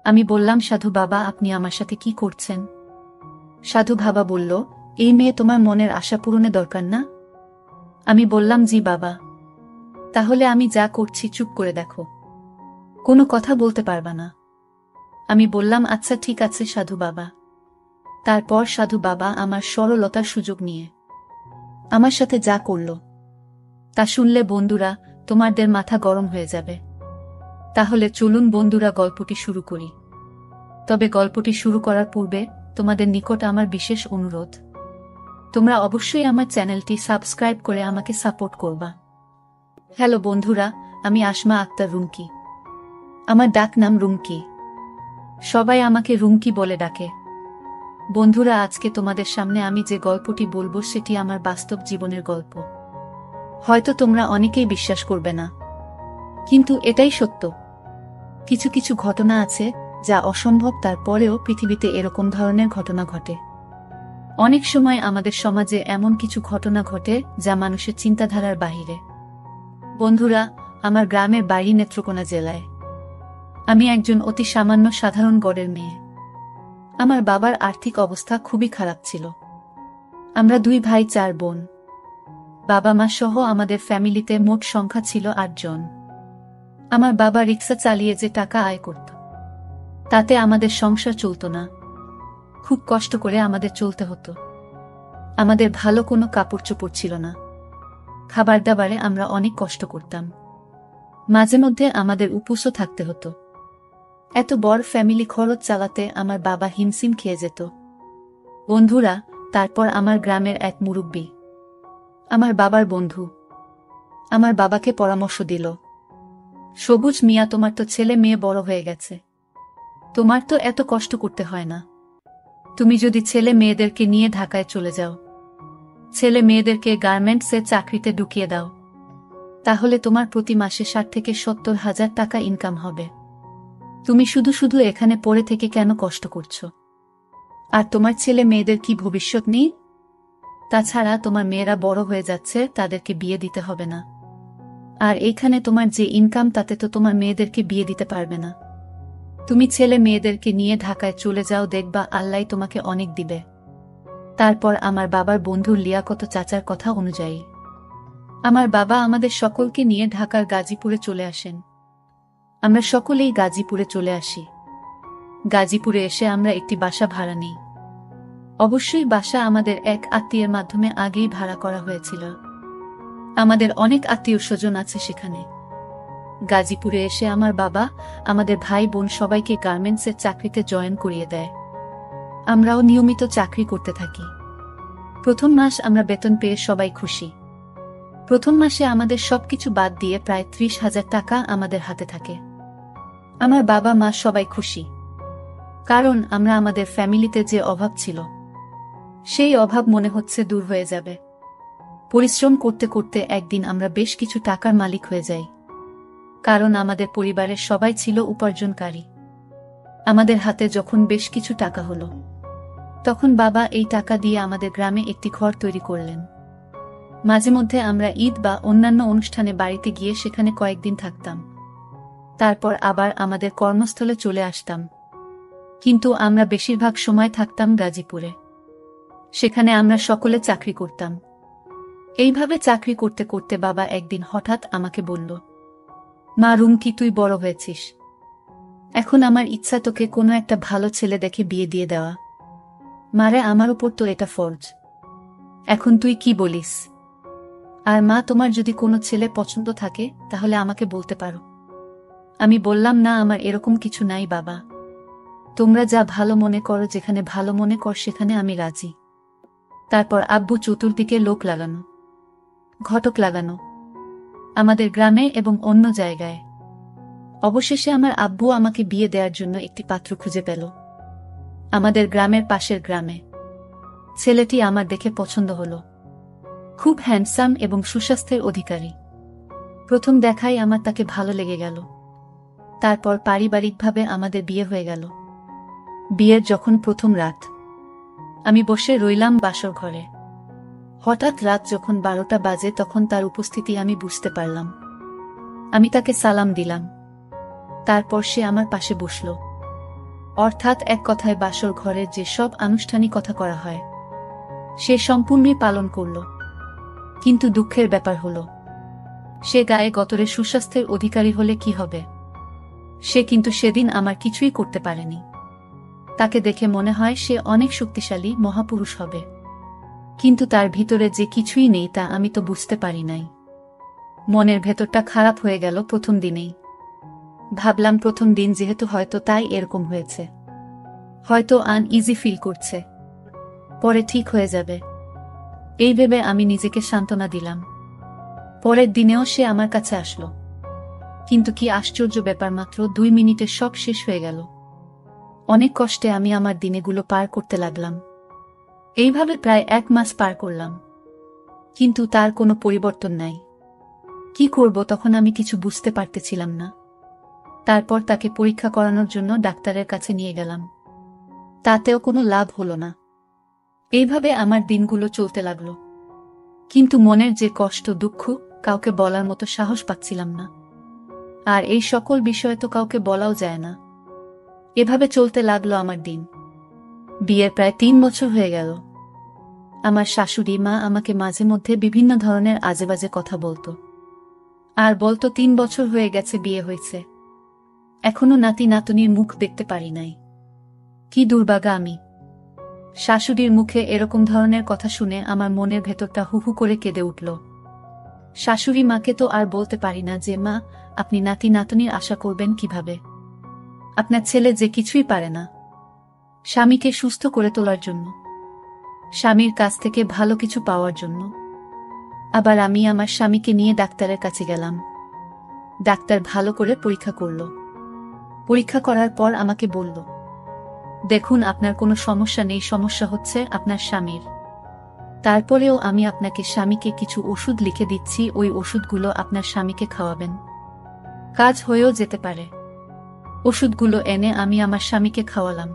আমি বললাম, সাধু বাবা, আপনি আমার সাথে কি করছেন? সাধু বাবা বলল, এই মেয়ে তোমার মনের আশা পূরণে দরকার না? আমি বললাম, জি বাবা। তাহলে আমি যা করছি চুপ করে দেখো, কোনো কথা বলতে পারবা না। আমি বললাম, আচ্ছা ঠিক আছে সাধু বাবা। তারপর সাধু বাবা আমার সরলতার সুযোগ নিয়ে আমার সাথে যা করল তা শুনলে বন্ধুরা তোমাদের মাথা গরম হয়ে যাবে। তাহলে চলুন বন্ধুরা, গল্পটি শুরু করি। তবে গল্পটি শুরু করার পূর্বে তোমাদের নিকট আমার বিশেষ অনুরোধ, তোমরা অবশ্যই আমার চ্যানেলটি সাবস্ক্রাইব করে আমাকে সাপোর্ট করবা। হ্যালো বন্ধুরা, আমি আসমা আক্তার রুমকি। আমার ডাক নাম রুমকি, সবাই আমাকে রুমকি বলে ডাকে। বন্ধুরা, আজকে তোমাদের সামনে আমি যে গল্পটি বলবো সেটি আমার বাস্তব জীবনের গল্প। হয়তো তোমরা অনেকেই বিশ্বাস করবে না, কিন্তু এটাই সত্য। কিছু কিছু ঘটনা আছে যা অসম্ভব, তারপরেও পৃথিবীতে এরকম ধরনের ঘটনা ঘটে। অনেক সময় আমাদের সমাজে এমন কিছু ঘটনা ঘটে যা মানুষের চিন্তাধারার বাহিরে। বন্ধুরা, আমার গ্রামের বাড়ি নেত্রকোনা জেলায়। আমি একজন অতি সামান্য সাধারণ গড়ের মেয়ে। আমার বাবার আর্থিক অবস্থা খুবই খারাপ ছিল। আমরা 2 ভাই 4 বোন। বাবা মা সহ আমাদের ফ্যামিলিতে মোট সংখ্যা ছিল 8 জন। আমার বাবা রিক্সা চালিয়ে যে টাকা আয় করত তাতে আমাদের সংসার চলত না। খুব কষ্ট করে আমাদের চলতে হতো। আমাদের ভালো কোনো কাপড় চোপড় ছিল না। খাবার দাবারে আমরা অনেক কষ্ট করতাম। মাঝে মধ্যে আমাদের উপোসও থাকতে হতো। এত বড় ফ্যামিলি খরচ চালাতে আমার বাবা হিমশিম খেয়ে যেত। বন্ধুরা, তারপর আমার গ্রামের এক মুরব্বি, আমার বাবার বন্ধু, আমার বাবাকে পরামর্শ দিল, সবুজ মিয়া, তোমার তো ছেলে মেয়ে বড় হয়ে গেছে, তোমার তো এত কষ্ট করতে হয় না। তুমি যদি ছেলে মেয়েদেরকে নিয়ে ঢাকায় চলে যাও, ছেলে মেয়েদেরকে গার্মেন্টসে চাকরিতে ঢুকিয়ে দাও, তাহলে তোমার প্রতি মাসে 60 থেকে 70 হাজার টাকা ইনকাম হবে। তুমি শুধু শুধু এখানে পড়ে থেকে কেন কষ্ট করছো? আর তোমার ছেলে মেয়েদের কি ভবিষ্যৎ নেই? তাছাড়া তোমার মেয়েরা বড় হয়ে যাচ্ছে, তাদেরকে বিয়ে দিতে হবে না। আর এইখানে তোমার যে ইনকাম তাতে তো তোমার মেয়েদেরকে বিয়ে দিতে পারবে না। তুমি ছেলে মেয়েদেরকে নিয়ে ঢাকায় চলে যাও, দেখবা আল্লাহ তোমাকে অনেক দিবে। তারপর আমার বাবার বন্ধুর লিয়াকত চাচার কথা অনুযায়ী আমার বাবা আমাদের সকলকে নিয়ে ঢাকার গাজীপুরে চলে আসেন। আমরা সকলেই গাজীপুরে চলে আসি। গাজীপুরে এসে আমরা একটি বাসা ভাড়া নিই। অবশ্যই বাসা আমাদের এক আত্মীয়ের মাধ্যমে আগেই ভাড়া করা হয়েছিল। আমাদের অনেক আত্মীয় স্বজন আছে সেখানে। গাজীপুরে এসে আমার বাবা আমাদের ভাই বোন সবাইকে গার্মেন্টসের চাকরিতে জয়েন করিয়ে দেয়। আমরাও নিয়মিত চাকরি করতে থাকি। প্রথম মাস আমরা বেতন পেয়ে সবাই খুশি। প্রথম মাসে আমাদের সবকিছু বাদ দিয়ে প্রায় 30,000 টাকা আমাদের হাতে থাকে। আমার বাবা মা সবাই খুশি, কারণ আমরা আমাদের ফ্যামিলিতে যে অভাব ছিল সেই অভাব মনে হচ্ছে দূর হয়ে যাবে। পরিশ্রম করতে করতে একদিন আমরা বেশ কিছু টাকার মালিক হয়ে যাই, কারণ আমাদের পরিবারের সবাই ছিল উপার্জনকারী। আমাদের হাতে যখন বেশ কিছু টাকা হলো, তখন বাবা এই টাকা দিয়ে আমাদের গ্রামে একটি ঘর তৈরি করলেন। মাঝে মধ্যে আমরা ঈদ বা অন্যান্য অনুষ্ঠানে বাড়িতে গিয়ে সেখানে কয়েকদিন থাকতাম। তারপর আবার আমাদের কর্মস্থলে চলে আসতাম। কিন্তু আমরা বেশিরভাগ সময় থাকতাম গাজীপুরে। সেখানে আমরা সকলে চাকরি করতাম। এইভাবে চাকরি করতে করতে বাবা একদিন হঠাৎ আমাকে বলল, মা রুমকি, তুই বড় হয়েছিস, এখন আমার ইচ্ছা তোকে কোনো একটা ভালো ছেলে দেখে বিয়ে দিয়ে দেওয়া। মারে, আমার উপর তো এটা ফরজ। এখন তুই কি বলিস? আর মা, তোমার যদি কোনো ছেলে পছন্দ থাকে তাহলে আমাকে বলতে পারো। আমি বললাম, না, আমার এরকম কিছু নাই বাবা, তোমরা যা ভালো মনে করো, যেখানে ভালো মনে কর সেখানে আমি রাজি। তারপর আব্বু চতুর্দিকে লোক লাগানো, ঘটক লাগানো, আমাদের গ্রামে এবং অন্য জায়গায়। অবশেষে আমার আব্বু আমাকে বিয়ে দেওয়ার জন্য একটি পাত্র খুঁজে পেল আমাদের গ্রামের পাশের গ্রামে। ছেলেটি আমার দেখে পছন্দ হলো। খুব হ্যান্ডসাম এবং সুস্বাস্থ্যের অধিকারী। প্রথম দেখায় আমার তাকে ভালো লেগে গেল। তারপর পারিবারিকভাবে আমাদের বিয়ে হয়ে গেল। বিয়ের যখন প্রথম রাত, আমি বসে রইলাম বাসর ঘরে। হঠাৎ রাত যখন 12টা বাজে তখন তার উপস্থিতি আমি বুঝতে পারলাম। আমি তাকে সালাম দিলাম। তারপর সে আমার পাশে বসল। অর্থাৎ এক কথায় বাসর ঘরে যে সব আনুষ্ঠানিকতা করা হয় সে সম্পূর্ণই পালন করল। কিন্তু দুঃখের ব্যাপার হল, সে গায়ে গতরে সুস্বাস্থ্যের অধিকারী হলে কি হবে? সে কিন্তু সেদিন আমার কিছুই করতে পারেনি। তাকে দেখে মনে হয় সে অনেক শক্তিশালী মহাপুরুষ হবে, কিন্তু তার ভিতরে যে কিছুই নেই তা আমি তো বুঝতে পারি নাই। মনের ভেতরটা খারাপ হয়ে গেল প্রথম দিনেই। ভাবলাম প্রথম দিন যেহেতু হয়তো তাই এরকম হয়েছে, হয়তো আনইজি ফিল করছে, পরে ঠিক হয়ে যাবে এই ভেবে আমি নিজেকে সান্ত্বনা দিলাম। পরের দিনেও সে আমার কাছে আসলো, কিন্তু কি আশ্চর্য ব্যাপার, মাত্র 2 মিনিটে সব শেষ হয়ে গেল। অনেক কষ্টে আমি আমার দিনেগুলো পার করতে লাগলাম। এইভাবে প্রায় 1 মাস পার করলাম, কিন্তু তার কোনো পরিবর্তন নাই। কি করব তখন আমি কিছু বুঝতে পারতেছিলাম না। তারপর তাকে পরীক্ষা করানোর জন্য ডাক্তারের কাছে নিয়ে গেলাম, তাতেও কোনো লাভ হলো না। এইভাবে আমার দিনগুলো চলতে লাগলো, কিন্তু মনের যে কষ্ট দুঃখ কাউকে বলার মতো সাহস পাচ্ছিলাম না। আর এই সকল বিষয় তো কাউকে বলাও যায় না। এভাবে চলতে লাগলো আমার দিন। বিয়ের প্রায় 3 বছর হয়ে গেল। আমার শাশুড়ি মা আমাকে মাঝে মধ্যে বিভিন্ন ধরনের আজেবাজে কথা বলতো, আর বলতো 3 বছর হয়ে গেছে বিয়ে হয়েছে, এখনো নাতি নাতনির মুখ দেখতে পারি নাই। কি দুর্ভাগা আমি। শাশুড়ির মুখে এরকম ধরনের কথা শুনে আমার মনের ভেতরটা হুহু করে কেঁদে উঠল। শাশুড়ি মাকে তো আর বলতে পারি না যে মা, আপনি নাতি নাতনির আশা করবেন কিভাবে? আপনার ছেলে যে কিছুই পারে না স্বামীকে সুস্থ করে তোলার জন্য, স্বামীর কাছ থেকে ভালো কিছু পাওয়ার জন্য। আবার আমি আমার স্বামীকে নিয়ে ডাক্তারের কাছে গেলাম। ডাক্তার ভালো করে পরীক্ষা করল। পরীক্ষা করার পর আমাকে বলল, দেখুন আপনার কোনো সমস্যা নেই, সমস্যা হচ্ছে আপনার স্বামীর। তারপরেও আমি আপনাকে স্বামীকে কিছু ওষুধ লিখে দিচ্ছি, ওই ওষুধগুলো আপনার স্বামীকে খাওয়াবেন, কাজ হয়েও যেতে পারে। ওষুধগুলো এনে আমি আমার স্বামীকে খাওয়ালাম।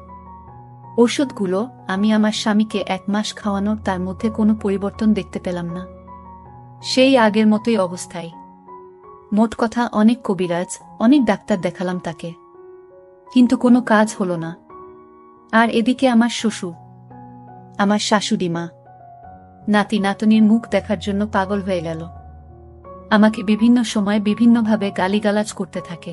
ওষুধগুলো আমি আমার স্বামীকে 1 মাস খাওয়ানোর, তার মধ্যে কোনো পরিবর্তন দেখতে পেলাম না, সেই আগের মতোই অবস্থায়। মোট কথা অনেক কবিরাজ, অনেক ডাক্তার দেখালাম তাকে, কিন্তু কোনো কাজ হলো না। আর এদিকে আমার শ্বশুর, আমার শাশুড়ি মা নাতি নাতনির মুখ দেখার জন্য পাগল হয়ে গেল। আমাকে বিভিন্ন সময় বিভিন্নভাবে গালিগালাজ করতে থাকে।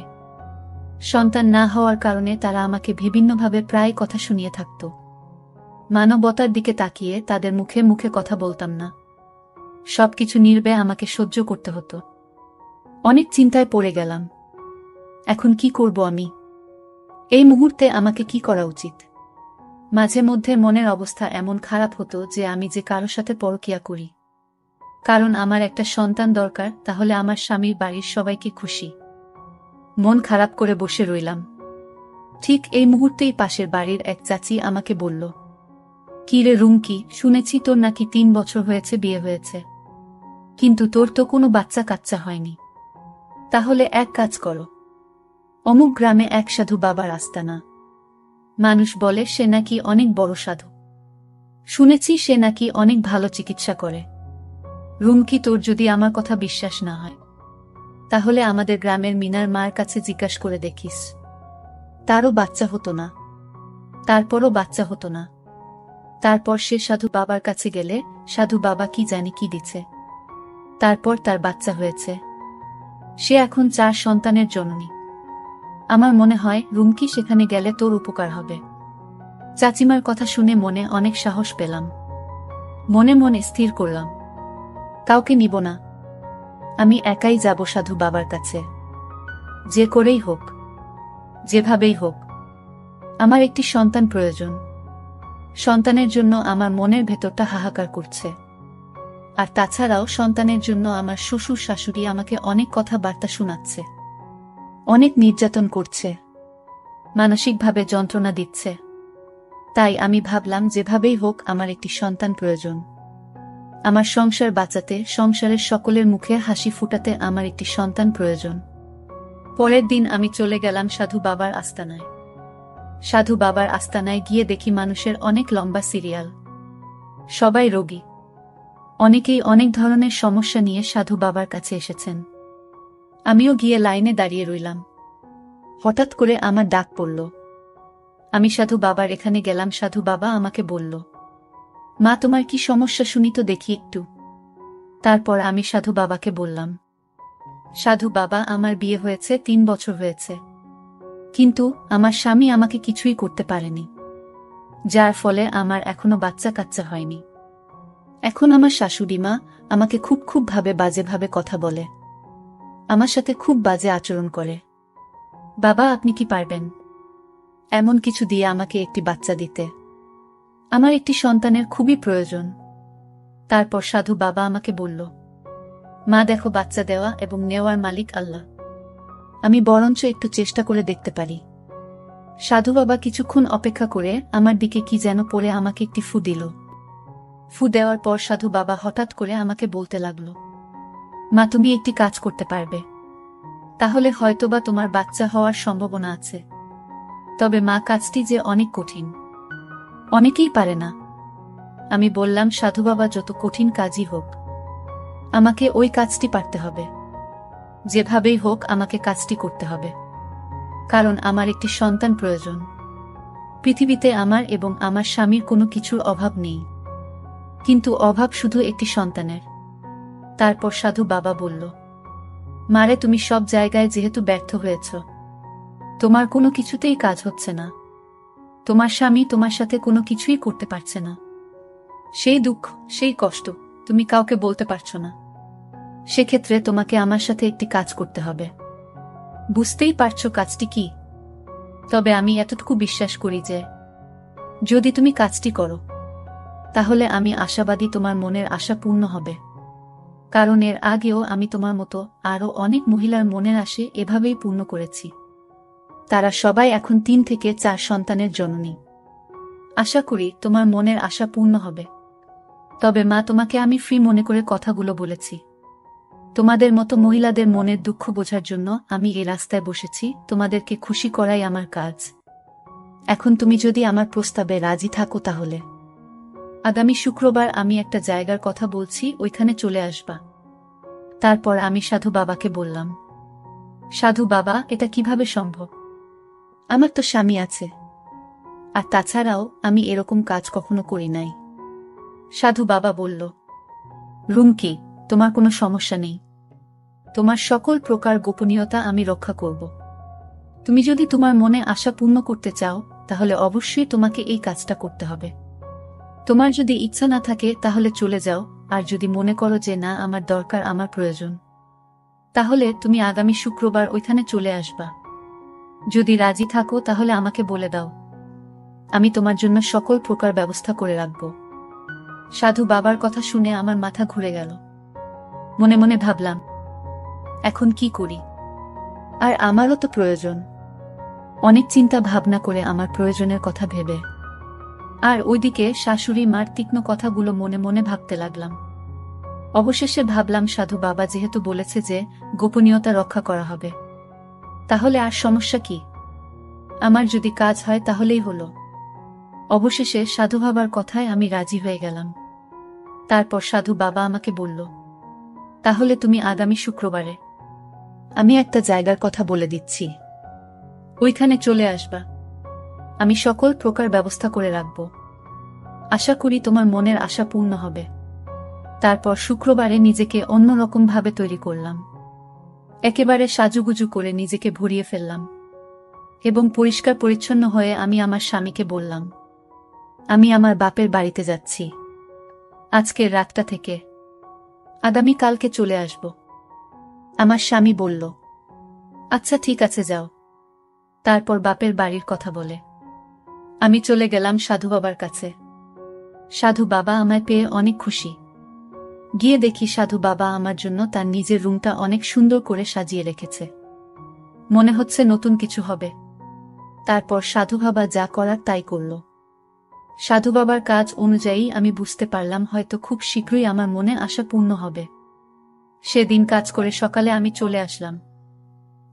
সন্তান না হওয়ার কারণে তারা আমাকে বিভিন্নভাবে প্রায় কথা শুনিয়ে থাকত। মানবতার দিকে তাকিয়ে তাদের মুখে মুখে কথা বলতাম না, সবকিছু নির্বে আমাকে সহ্য করতে হতো। অনেক চিন্তায় পড়ে গেলাম, এখন কি করব আমি? এই মুহূর্তে আমাকে কি করা উচিত? মাঝে মধ্যে মনের অবস্থা এমন খারাপ হতো যে আমি যে কারো সাথে পরকীয়া করি, কারণ আমার একটা সন্তান দরকার, তাহলে আমার স্বামীর বাড়ির সবাইকে খুশি। মন খারাপ করে বসে রইলাম। ঠিক এই মুহূর্তেই পাশের বাড়ির এক চাচি আমাকে বলল, কি রে রুমকি, শুনেছি তোর নাকি 3 বছর হয়েছে বিয়ে হয়েছে, কিন্তু তোর তো কোনো বাচ্চা কাচ্চা হয়নি। তাহলে এক কাজ করো, অমুক গ্রামে এক সাধু বাবার আস্তানা, মানুষ বলে সে নাকি অনেক বড় সাধু, শুনেছি সে নাকি অনেক ভালো চিকিৎসা করে। রুমকি, তোর যদি আমার কথা বিশ্বাস না হয় তাহলে আমাদের গ্রামের মিনার মার কাছে জিজ্ঞাসা করে দেখিস। তারও বাচ্চা হতো না, তারপরও বাচ্চা হতো না। তারপর সে সাধু বাবার কাছে গেলে সাধু বাবা কি জানি কি দিছে, তারপর তার বাচ্চা হয়েছে। সে এখন 4 সন্তানের জননী। আমার মনে হয় রুমকি, সেখানে গেলে তোর উপকার হবে। চাচিমার কথা শুনে মনে অনেক সাহস পেলাম। মনে মনে স্থির করলাম, কাউকে নিব না, আমি একাই যাব সাধু বাবার কাছে। যে করেই হোক, যেভাবেই হোক, আমার একটি সন্তান প্রয়োজন। সন্তানের জন্য আমার মনের ভেতরটা হাহাকার করছে। আর তাছাড়াও সন্তানের জন্য আমার শ্বশুর শাশুড়ি আমাকে অনেক কথাবার্তা শোনাচ্ছে, অনেক নির্যাতন করছে, মানসিকভাবে যন্ত্রণা দিচ্ছে। তাই আমি ভাবলাম যেভাবেই হোক আমার একটি সন্তান প্রয়োজন। আমার সংসার বাঁচাতে, সংসারের সকলের মুখে হাসি ফুটাতে আমার একটি সন্তান প্রয়োজন। পরের দিন আমি চলে গেলাম সাধু বাবার আস্তানায়। সাধু বাবার আস্তানায় গিয়ে দেখি মানুষের অনেক লম্বা সিরিয়াল, সবাই রোগী, অনেকেই অনেক ধরনের সমস্যা নিয়ে সাধু বাবার কাছে এসেছেন। আমিও গিয়ে লাইনে দাঁড়িয়ে রইলাম। হঠাৎ করে আমার ডাক পড়ল। আমি সাধু বাবার এখানে গেলাম। সাধু বাবা আমাকে বলল, মা তোমার কি সমস্যা শুনি তো দেখি একটু। তারপর আমি সাধু বাবাকে বললাম, সাধু বাবা আমার বিয়ে হয়েছে 3 বছর হয়েছে, কিন্তু আমার স্বামী আমাকে কিছুই করতে পারেনি, যার ফলে আমার এখনো বাচ্চা কাচ্চা হয়নি। এখন আমার শাশুড়ি মা আমাকে খুব বাজেভাবে কথা বলে, আমার সাথে খুব বাজে আচরণ করে। বাবা আপনি কি পারবেন এমন কিছু দিয়ে আমাকে একটি বাচ্চা দিতে? আমার একটি সন্তানের খুবই প্রয়োজন। তারপর সাধু বাবা আমাকে বলল, মা দেখো, বাচ্চা দেওয়া এবং নেওয়ার মালিক আল্লাহ, আমি বরঞ্চ একটু চেষ্টা করে দেখতে পারি। সাধু বাবা কিছুক্ষণ অপেক্ষা করে আমার দিকে কি যেন পড়ে আমাকে একটি ফু দিল। ফু দেওয়ার পর সাধু বাবা হঠাৎ করে আমাকে বলতে লাগলো, মা তুমি একটি কাজ করতে পারবে, তাহলে হয়তোবা তোমার বাচ্চা হওয়ার সম্ভাবনা আছে। তবে মা কাজটি যে অনেক কঠিন, অনেকেই পারে না। আমি বললাম, সাধু বাবা যত কঠিন কাজই হোক, আমাকে ওই কাজটি পারতে হবে, যেভাবেই হোক আমাকে কাজটি করতে হবে, কারণ আমার একটি সন্তান প্রয়োজন। পৃথিবীতে আমার এবং আমার স্বামীর কোনো কিছুর অভাব নেই, কিন্তু অভাব শুধু একটি সন্তানের। তারপর সাধু বাবা বলল, মারে তুমি সব জায়গায় যেহেতু ব্যর্থ হয়েছ, তোমার কোনো কিছুতেই কাজ হচ্ছে না, তোমার স্বামী তোমার সাথে কোনো কিছুই করতে পারছে না, সেই দুঃখ সেই কষ্ট তুমি কাউকে বলতে পারছো না, সেক্ষেত্রে তোমাকে আমার সাথে একটি কাজ করতে হবে। বুঝতেই পারছো কাজটি কি? তবে আমি এতটুকু বিশ্বাস করি যে যদি তুমি কাজটি করো, তাহলে আমি আশাবাদী তোমার মনের আশা পূর্ণ হবে, কারণ এর আগেও আমি তোমার মতো আরও অনেক মহিলার মনের আশে এভাবেই পূর্ণ করেছি। তারা সবাই এখন 3 থেকে 4 সন্তানের জননী। আশা করি তোমার মনের আশা পূর্ণ হবে। তবে মা, তোমাকে আমি ফ্রি মনে করে কথাগুলো বলেছি। তোমাদের মতো মহিলাদের মনের দুঃখ বোঝার জন্য আমি এই রাস্তায় বসেছি, তোমাদেরকে খুশি করাই আমার কাজ। এখন তুমি যদি আমার প্রস্তাবে রাজি থাকো, তাহলে আগামী শুক্রবার আমি একটা জায়গার কথা বলছি, ওইখানে চলে আসবা। তারপর আমি সাধু বাবাকে বললাম, সাধু বাবা এটা কিভাবে সম্ভব? আমার তো স্বামী আছে, আর তাছাড়াও আমি এরকম কাজ কখনো করি নাই। সাধু বাবা বলল, রুমকি, তোমার কোনো সমস্যা নেই, তোমার সকল প্রকার গোপনীয়তা আমি রক্ষা করব। তুমি যদি তোমার মনে আশা পূর্ণ করতে চাও, তাহলে অবশ্যই তোমাকে এই কাজটা করতে হবে। তোমার যদি ইচ্ছা না থাকে তাহলে চলে যাও, আর যদি মনে করো যে না, আমার দরকার, আমার প্রয়োজন, তাহলে তুমি আগামী শুক্রবার ওইখানে চলে আসবা। যদি রাজি থাকো তাহলে আমাকে বলে দাও, আমি তোমার জন্য সকল প্রকার ব্যবস্থা করে রাখব। সাধু বাবার কথা শুনে আমার মাথা ঘুরে গেল। মনে মনে ভাবলাম, এখন কি করি? আর আমারও তো প্রয়োজন। অনেক চিন্তা ভাবনা করে আমার প্রয়োজনের কথা ভেবে আর ওইদিকে শাশুড়ি মার তীক্ষ্ণ কথাগুলো মনে মনে ভাবতে লাগলাম। অবশেষে ভাবলাম, সাধু বাবা যেহেতু বলেছে যে গোপনীয়তা রক্ষা করা হবে, তাহলে আর সমস্যা কি? আমার যদি কাজ হয় তাহলেই হলো। অবশেষে সাধু বাবার কথায় আমি রাজি হয়ে গেলাম। তারপর সাধু বাবা আমাকে বলল, তাহলে তুমি আগামী শুক্রবারে, আমি একটা জায়গার কথা বলে দিচ্ছি, ওইখানে চলে আসবা। আমি সকল প্রকার ব্যবস্থা করে রাখব। আশা করি তোমার মনের আশা পূর্ণ হবে। তারপর শুক্রবারে নিজেকে অন্যরকম ভাবে তৈরি করলাম। একেবারে সাজুগুজু করে নিজেকে ভরিয়ে ফেললাম এবং পরিষ্কার পরিচ্ছন্ন হয়ে আমি আমার স্বামীকে বললাম, আমি আমার বাপের বাড়িতে যাচ্ছি আজকের রাতটা থেকে, আগামী কালকে চলে আসব। আমার স্বামী বলল, আচ্ছা ঠিক আছে, যাও। তারপর বাপের বাড়ির কথা বলে আমি চলে গেলাম সাধু বাবার কাছে। সাধু বাবা আমায় পেয়ে অনেক খুশি। গিয়ে দেখি সাধু বাবা আমার জন্য তার নিজের রুমটা অনেক সুন্দর করে সাজিয়ে রেখেছে, মনে হচ্ছে নতুন কিছু হবে। তারপর সাধু বাবা যা করার তাই করল। সাধু বাবার কাজ অনুযায়ী আমি বুঝতে পারলাম হয়তো খুব শীঘ্রই আমার মনে আশা পূর্ণ হবে। সেদিন কাজ করে সকালে আমি চলে আসলাম।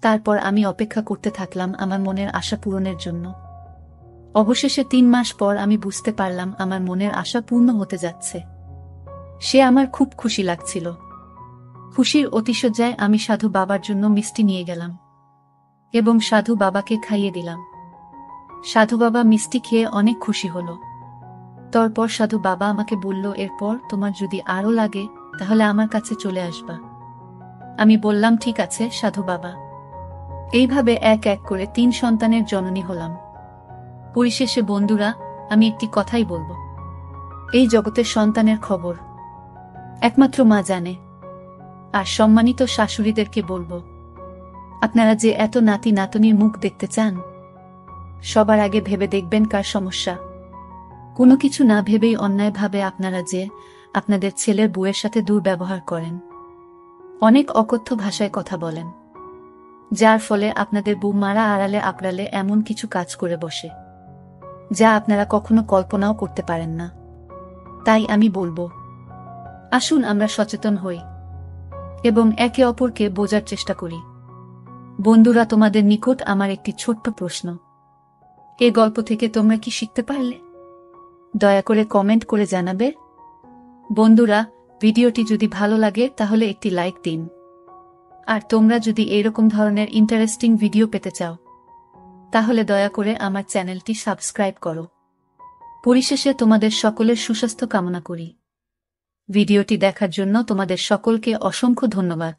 তারপর আমি অপেক্ষা করতে থাকলাম আমার মনের আশা পূরণের জন্য। অবশেষে 3 মাস পর আমি বুঝতে পারলাম আমার মনের আশা পূর্ণ হতে যাচ্ছে। সে আমার খুব খুশি লাগছিল। খুশির অতিশয্যায় আমি সাধু বাবার জন্য মিষ্টি নিয়ে গেলাম এবং সাধু বাবাকে খাইয়ে দিলাম। সাধু বাবা মিষ্টি খেয়ে অনেক খুশি হলো। তারপর সাধু বাবা আমাকে বলল, এরপর তোমার যদি আরও লাগে তাহলে আমার কাছে চলে আসবা। আমি বললাম, ঠিক আছে সাধু বাবা। এইভাবে এক এক করে 3 সন্তানের জননী হলাম। পরিশেষে বন্ধুরা, আমি একটি কথাই বলবো, এই জগতের সন্তানের খবর একমাত্র মা জানে। আর সম্মানিত শাশুড়িদেরকে বলবো, আপনারা যে এত নাতি নাতনির মুখ দেখতে চান, সবার আগে ভেবে দেখবেন কার সমস্যা। কোনো কিছু না ভেবেই অন্যায়ভাবে আপনারা যে আপনাদের ছেলের বউয়ের সাথে দুর্ব্যবহার করেন, অনেক অকথ্য ভাষায় কথা বলেন, যার ফলে আপনাদের বউ মারা আড়ালে আঁকড়ালে এমন কিছু কাজ করে বসে যা আপনারা কখনো কল্পনাও করতে পারেন না। তাই আমি বলবো, আসুন আমরা সচেতন হই এবং একে অপরকে বোঝার চেষ্টা করি। বন্ধুরা, তোমাদের নিকট আমার একটি ছোট্ট প্রশ্ন, এ গল্প থেকে তোমরা কি শিখতে পারলে? দয়া করে কমেন্ট করে জানাবে। বন্ধুরা, ভিডিওটি যদি ভালো লাগে তাহলে একটি লাইক দিন। আর তোমরা যদি এরকম ধরনের ইন্টারেস্টিং ভিডিও পেতে চাও তাহলে দয়া করে আমার চ্যানেলটি সাবস্ক্রাইব করো। পরিশেষে তোমাদের সকলের সুস্বাস্থ্য কামনা করি। ভিডিওটি দেখার জন্য তোমাদের সকলকে অসংখ্য ধন্যবাদ।